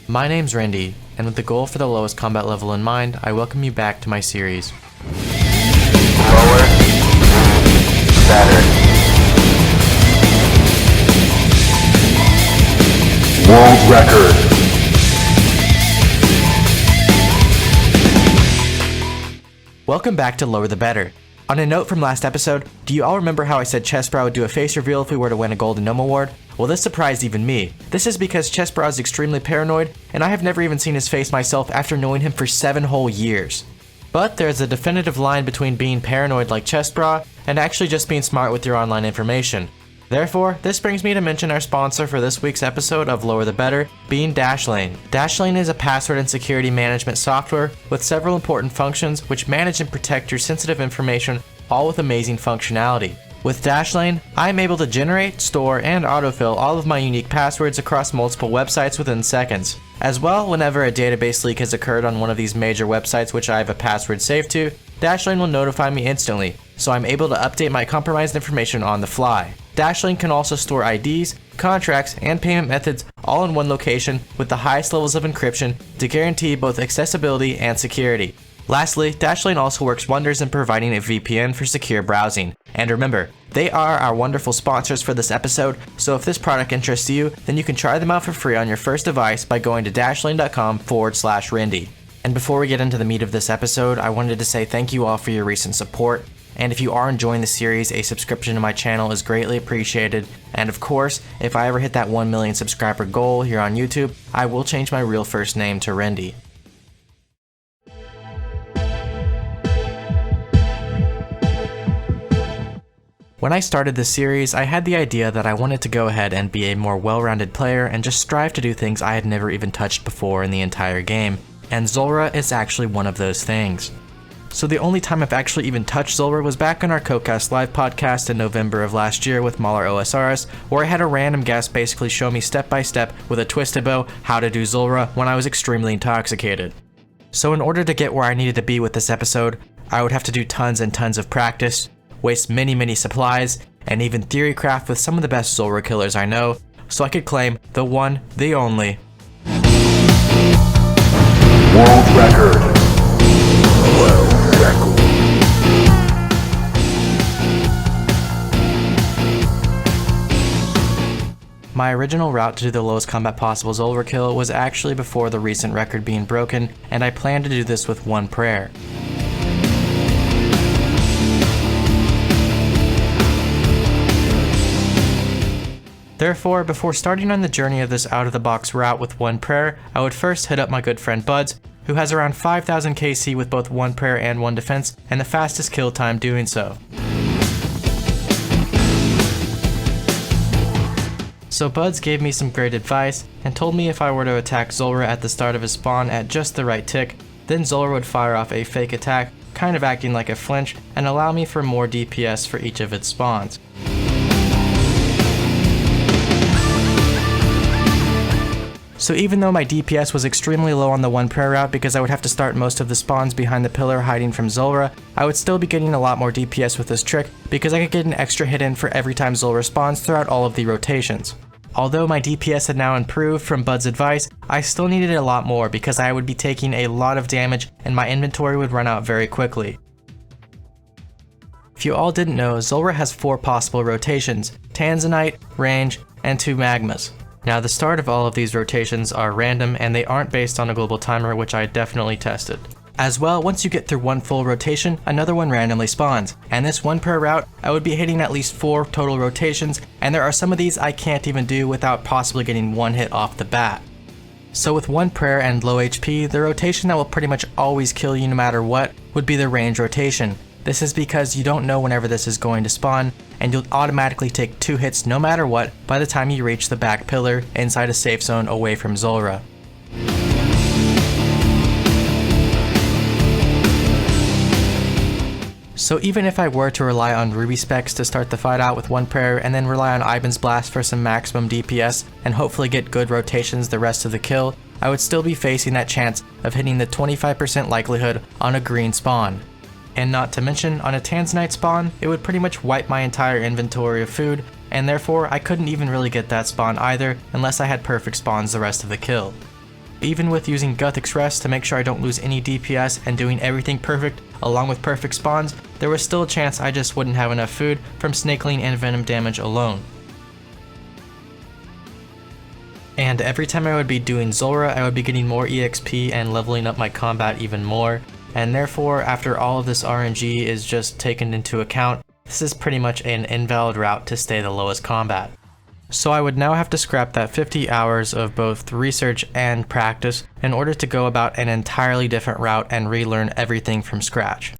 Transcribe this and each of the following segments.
My name's Rendi, and with the goal for the lowest combat level in mind, I welcome you back to my series. Lower, better. World record. Welcome back to Lower the Better. On a note from last episode, do you all remember how I said Chessbra would do a face reveal if we were to win a Golden Gnome Award? Well, this surprised even me. This is because Chessbra is extremely paranoid, and I have never even seen his face myself after knowing him for 7 whole years. But there's a definitive line between being paranoid like Chessbra and actually just being smart with your online information. Therefore, this brings me to mention our sponsor for this week's episode of Lower the Better, being Dashlane. Dashlane is a password and security management software with several important functions which manage and protect your sensitive information, all with amazing functionality. With Dashlane, I am able to generate, store, and autofill all of my unique passwords across multiple websites within seconds. As well, whenever a database leak has occurred on one of these major websites which I have a password saved to, Dashlane will notify me instantly, so I'm able to update my compromised information on the fly. Dashlane can also store IDs, contracts, and payment methods all in one location with the highest levels of encryption to guarantee both accessibility and security. Lastly, Dashlane also works wonders in providing a VPN for secure browsing. And remember, they are our wonderful sponsors for this episode, so if this product interests you, then you can try them out for free on your first device by going to dashlane.com/Rendi. And before we get into the meat of this episode, I wanted to say thank you all for your recent support. And if you are enjoying the series, a subscription to my channel is greatly appreciated. And of course, if I ever hit that 1 million subscriber goal here on YouTube, I will change my real first name to Rendi. When I started this series, I had the idea that I wanted to go ahead and be a more well-rounded player and just strive to do things I had never even touched before in the entire game, and Zulrah is actually one of those things. So the only time I've actually even touched Zulrah was back on our Codecast Live podcast in November of last year with Mahler OSRS, where I had a random guest basically show me step by step with a twisted bow how to do Zulrah when I was extremely intoxicated. So in order to get where I needed to be with this episode, I would have to do tons and tons of practice, waste many supplies, and even theorycraft with some of the best Zulrah killers I know, so I could claim the one, the only World record. World record. My original route to do the lowest combat possible Zulrah kill was actually before the recent record being broken, and I planned to do this with one prayer. Therefore, before starting on the journey of this out-of-the-box route with one prayer, I would first hit up my good friend Buds, who has around 5,000 KC with both one prayer and one defense, and the fastest kill time doing so. So Buds gave me some great advice, and told me if I were to attack Zulrah at the start of his spawn at just the right tick, then Zulrah would fire off a fake attack, kind of acting like a flinch, and allow me for more DPS for each of its spawns. So even though my DPS was extremely low on the one prayer route because I would have to start most of the spawns behind the pillar hiding from Zulrah, I would still be getting a lot more DPS with this trick because I could get an extra hit in for every time Zulrah spawns throughout all of the rotations. Although my DPS had now improved from Bud's advice, I still needed a lot more because I would be taking a lot of damage and my inventory would run out very quickly. If you all didn't know, Zulrah has 4 possible rotations: Tanzanite, Range, and 2 Magmas. Now the start of all of these rotations are random and they aren't based on a global timer, which I definitely tested. As well, once you get through one full rotation, another one randomly spawns, and this one per route, I would be hitting at least 4 total rotations, and there are some of these I can't even do without possibly getting one hit off the bat. So with one prayer and low HP, the rotation that will pretty much always kill you no matter what would be the range rotation. This is because you don't know whenever this is going to spawn, and you'll automatically take 2 hits no matter what by the time you reach the back pillar inside a safe zone away from Zulrah. So even if I were to rely on Ruby specs to start the fight out with one prayer and then rely on Ivan's Blast for some maximum DPS and hopefully get good rotations the rest of the kill, I would still be facing that chance of hitting the 25% likelihood on a green spawn. And not to mention, on a Tanzanite spawn, it would pretty much wipe my entire inventory of food, and therefore I couldn't even really get that spawn either unless I had perfect spawns the rest of the kill. Even with using Guthix Rest to make sure I don't lose any DPS and doing everything perfect along with perfect spawns, there was still a chance I just wouldn't have enough food from snakeling and venom damage alone. And every time I would be doing Zulrah, I would be getting more EXP and leveling up my combat even more, and therefore after all of this RNG is just taken into account, this is pretty much an invalid route to stay the lowest combat. So I would now have to scrap that 50 hours of both research and practice in order to go about an entirely different route and relearn everything from scratch.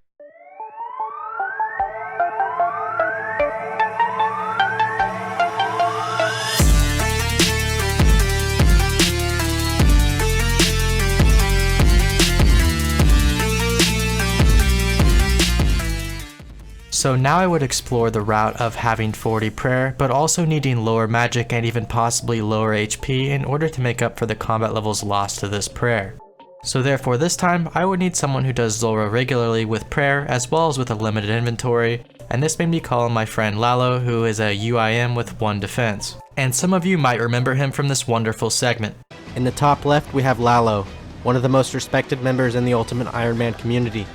So now I would explore the route of having 40 prayer, but also needing lower magic and even possibly lower HP in order to make up for the combat levels lost to this prayer. So therefore this time, I would need someone who does Zulrah regularly with prayer as well as with a limited inventory, and this made me call on my friend Lalo, who is a UIM with 1 defense. And some of you might remember him from this wonderful segment. In the top left we have Lalo, one of the most respected members in the Ultimate Iron Man community.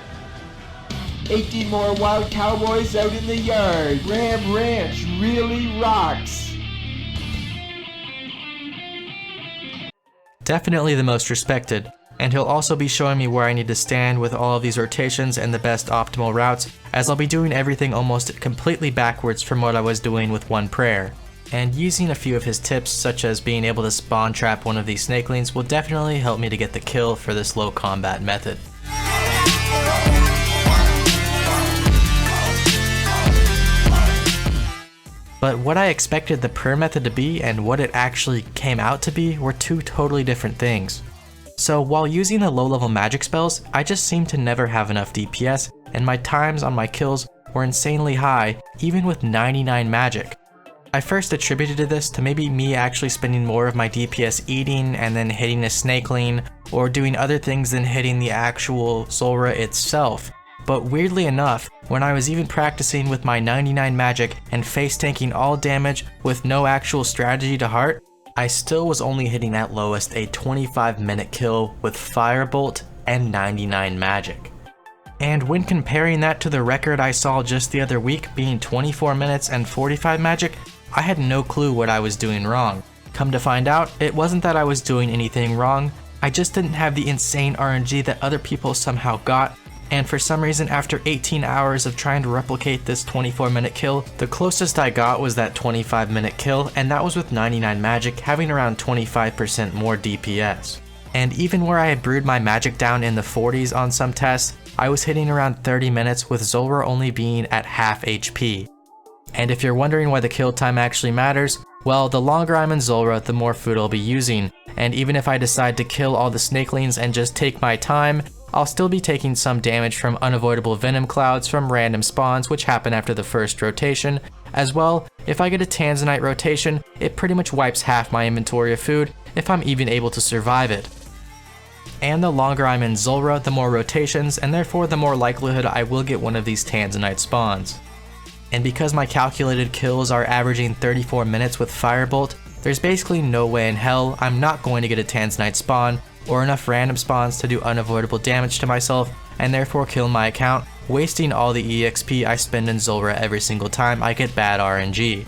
18 more wild cowboys out in the yard. Ram Ranch really rocks. Definitely the most respected, and he'll also be showing me where I need to stand with all of these rotations and the best optimal routes, as I'll be doing everything almost completely backwards from what I was doing with 1 prayer. And using a few of his tips, such as being able to spawn trap one of these snakelings, will definitely help me to get the kill for this low combat method. But what I expected the prayer method to be and what it actually came out to be were 2 totally different things. So while using the low level magic spells, I just seemed to never have enough DPS, and my times on my kills were insanely high, even with 99 magic. I first attributed this to maybe me actually spending more of my DPS eating and then hitting a snakeling, or doing other things than hitting the actual Zulrah itself. But weirdly enough, when I was even practicing with my 99 magic and face tanking all damage with no actual strategy to heart, I still was only hitting at lowest a 25-minute kill with Firebolt and 99 magic. And when comparing that to the record I saw just the other week being 24 minutes and 45 magic, I had no clue what I was doing wrong. Come to find out, it wasn't that I was doing anything wrong, I just didn't have the insane RNG that other people somehow got. And for some reason, after 18 hours of trying to replicate this 24-minute kill, the closest I got was that 25-minute kill, and that was with 99 magic, having around 25% more DPS. And even where I had brewed my magic down in the 40s on some tests, I was hitting around 30 minutes with Zulrah only being at half HP. And if you're wondering why the kill time actually matters, well, the longer I'm in Zulrah, the more food I'll be using, and even if I decide to kill all the snakelings and just take my time, I'll still be taking some damage from unavoidable venom clouds from random spawns which happen after the first rotation. As well, if I get a Tanzanite rotation, it pretty much wipes half my inventory of food if I'm even able to survive it. And the longer I'm in Zulrah, the more rotations, and therefore the more likelihood I will get one of these Tanzanite spawns. And because my calculated kills are averaging 34 minutes with Firebolt, there's basically no way in hell I'm not going to get a Tanzanite spawn, or enough random spawns to do unavoidable damage to myself and therefore kill my account, wasting all the EXP I spend in Zulrah every single time I get bad RNG.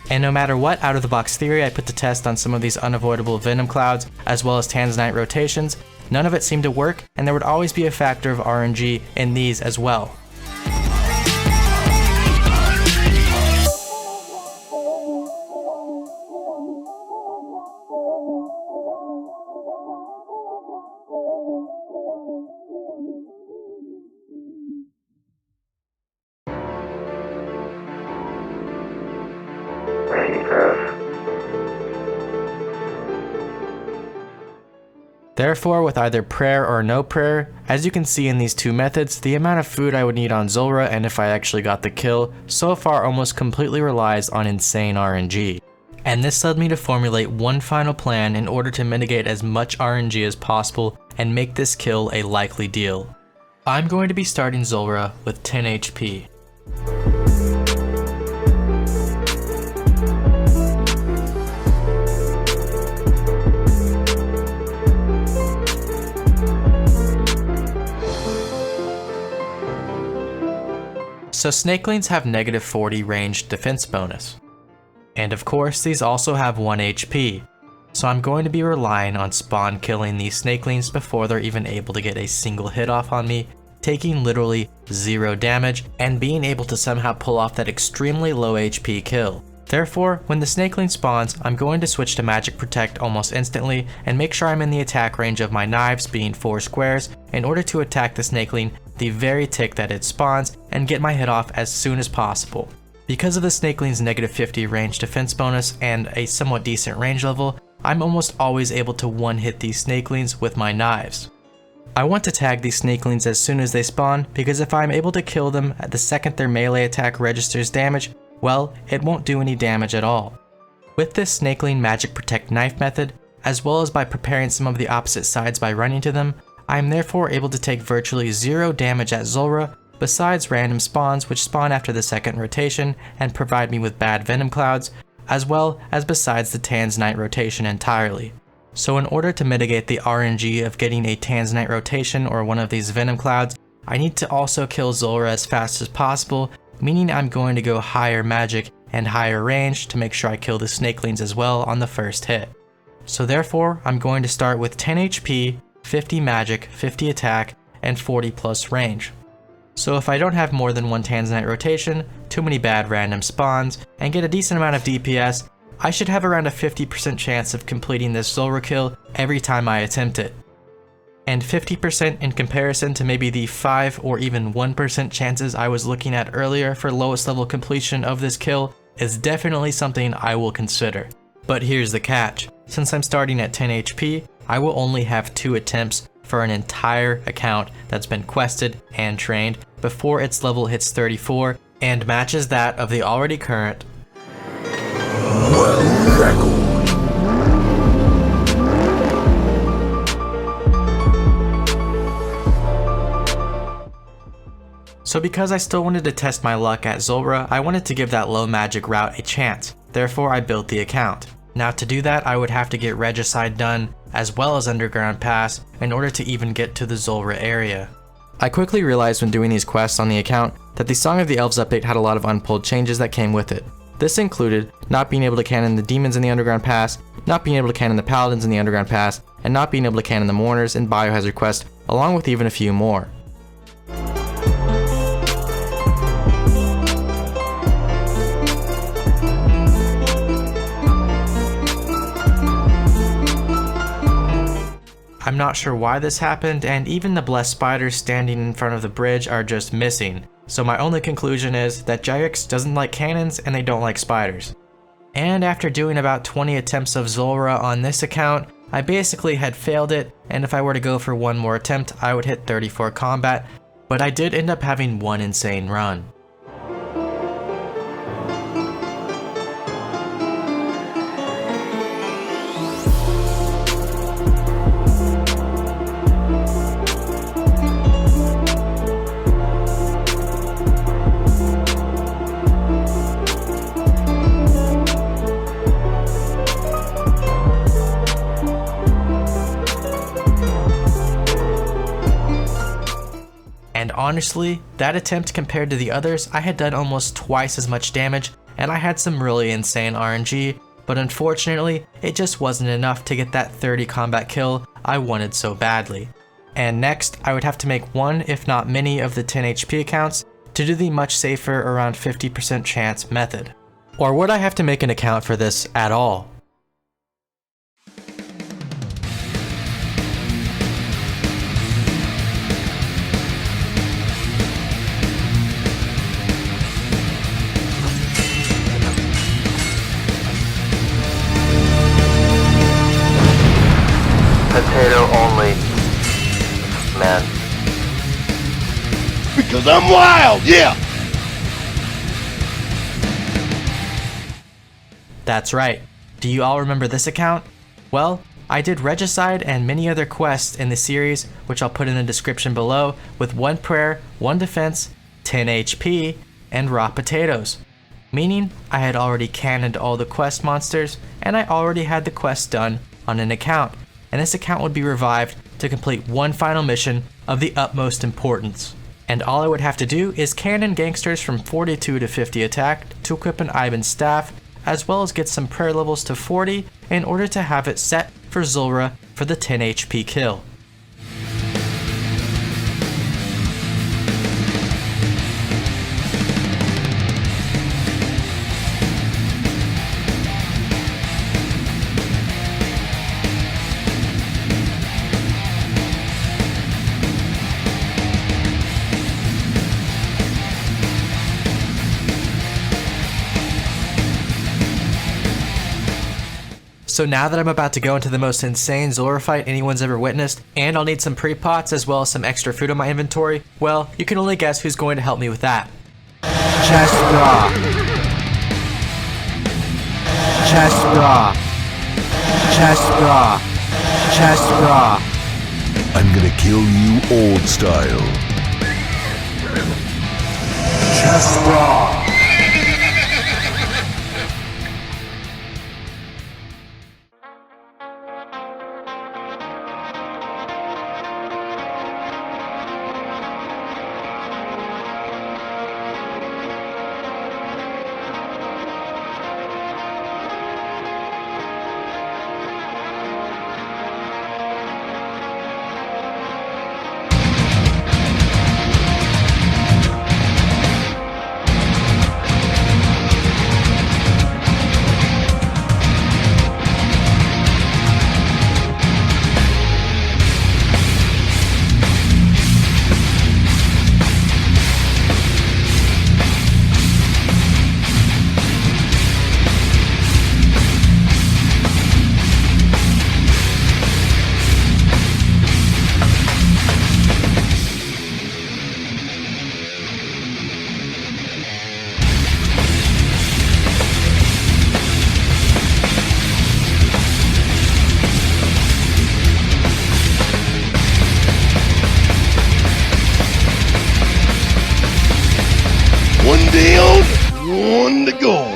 And no matter what out of the box theory I put to test on some of these unavoidable venom clouds as well as Tanzanite rotations, none of it seemed to work, and there would always be a factor of RNG in these as well. Therefore, with either prayer or no prayer, as you can see in these 2 methods, the amount of food I would need on Zulrah and if I actually got the kill, so far almost completely relies on insane RNG. And this led me to formulate one final plan in order to mitigate as much RNG as possible and make this kill a likely deal. I'm going to be starting Zulrah with 10 HP. So snakelings have negative 40 ranged defense bonus. And of course, these also have 1 HP. So I'm going to be relying on spawn killing these snakelings before they're even able to get a single hit off on me, taking literally 0 damage and being able to somehow pull off that extremely low HP kill. Therefore, when the snakeling spawns, I'm going to switch to Magic Protect almost instantly and make sure I'm in the attack range of my knives being 4 squares in order to attack the snakeling the very tick that it spawns and get my hit off as soon as possible. Because of the snakeling's negative 50 range defense bonus and a somewhat decent range level, I'm almost always able to one-hit these snakelings with my knives. I want to tag these snakelings as soon as they spawn because if I'm able to kill them at the second their melee attack registers damage, well, it won't do any damage at all. With this snakeling Magic Protect knife method, as well as by preparing some of the opposite sides by running to them, I am therefore able to take virtually 0 damage at Zulrah, besides random spawns which spawn after the second rotation and provide me with bad venom clouds, as well as besides the Tanzanite rotation entirely. So in order to mitigate the RNG of getting a Tanzanite rotation or one of these venom clouds, I need to also kill Zulrah as fast as possible, meaning I'm going to go higher magic and higher range to make sure I kill the snakelings as well on the first hit. So therefore, I'm going to start with 10 HP, 50 magic, 50 attack, and 40 plus range. So if I don't have more than 1 Tanzanite rotation, too many bad random spawns, and get a decent amount of DPS, I should have around a 50% chance of completing this Zulrah kill every time I attempt it. And 50% in comparison to maybe the 5 or even 1% chances I was looking at earlier for lowest level completion of this kill is definitely something I will consider. But here's the catch, since I'm starting at 10 HP, I will only have 2 attempts for an entire account that's been quested and trained before its level hits 34 and matches that of the already current So because I still wanted to test my luck at Zulrah, I wanted to give that low magic route a chance, therefore I built the account. Now to do that I would have to get Regicide done, as well as Underground Pass, in order to even get to the Zulrah area. I quickly realized when doing these quests on the account that the Song of the Elves update had a lot of unpulled changes that came with it. This included not being able to canon the demons in the Underground Pass, not being able to canon the paladins in the Underground Pass, and not being able to canon the mourners in Biohazard Quest, along with even a few more. I'm not sure why this happened, and even the blessed spiders standing in front of the bridge are just missing, so my only conclusion is that Jagex doesn't like cannons and they don't like spiders. And after doing about 20 attempts of Zulrah on this account, I basically had failed it, and if I were to go for one more attempt I would hit 34 combat, but I did end up having one insane run. And honestly, that attempt compared to the others, I had done almost twice as much damage and I had some really insane RNG, but unfortunately, it just wasn't enough to get that 30 combat kill I wanted so badly. And next, I would have to make one if not many of the 10 HP accounts to do the much safer around 50% chance method. Or would I have to make an account for this at all? Potato only. Man. Because I'm wild, yeah! That's right. Do you all remember this account? Well, I did Regicide and many other quests in the series, which I'll put in the description below, with 1 prayer, 1 defense, 10 HP, and raw potatoes. Meaning, I had already cannoned all the quest monsters, and I already had the quest done on an account, and this account would be revived to complete one final mission of the utmost importance. And all I would have to do is cannon gangsters from 42 to 50 attack to equip an Ivan staff, as well as get some prayer levels to 40 in order to have it set for Zulrah for the 10 HP kill. So now that I'm about to go into the most insane Zulrah fight anyone's ever witnessed, and I'll need some pre-pots as well as some extra food in my inventory, well, you can only guess who's going to help me with that. Chest bra. Chest bra. Chest bra. Chest bra. I'm gonna kill you old style. Chest bra. One down, one to go.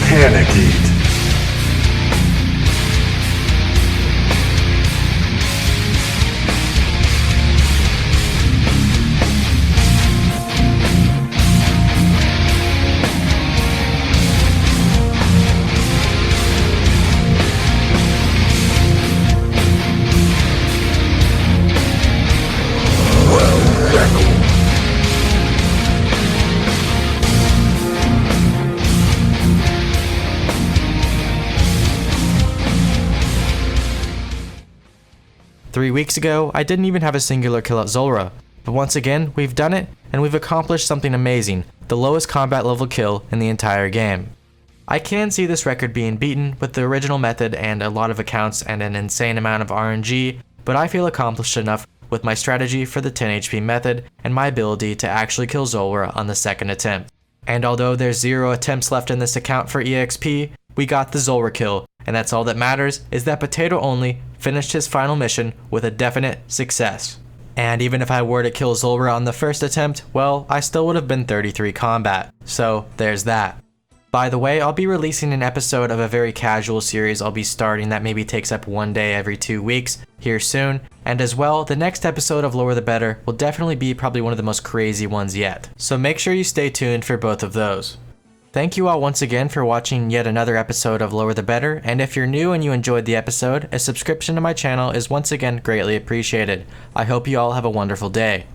Panicky. Three weeks ago, I didn't even have a singular kill at Zulrah, but once again, we've done it, and we've accomplished something amazing, the lowest combat level kill in the entire game. I can see this record being beaten with the original method and a lot of accounts and an insane amount of RNG, but I feel accomplished enough with my strategy for the 10 HP method and my ability to actually kill Zulrah on the second attempt. And although there's 0 attempts left in this account for EXP, we got the Zulrah kill, and that's all that matters is that Potato Only finished his final mission with a definite success. And even if I were to kill Zulrah on the first attempt, well, I still would have been 33 combat, so there's that. By the way, I'll be releasing an episode of a very casual series I'll be starting that maybe takes up one day every 2 weeks here soon. And as well, the next episode of Lower the Better will definitely be probably one of the most crazy ones yet. So make sure you stay tuned for both of those. Thank you all once again for watching yet another episode of Lower the Better, and if you're new and you enjoyed the episode, a subscription to my channel is once again greatly appreciated. I hope you all have a wonderful day.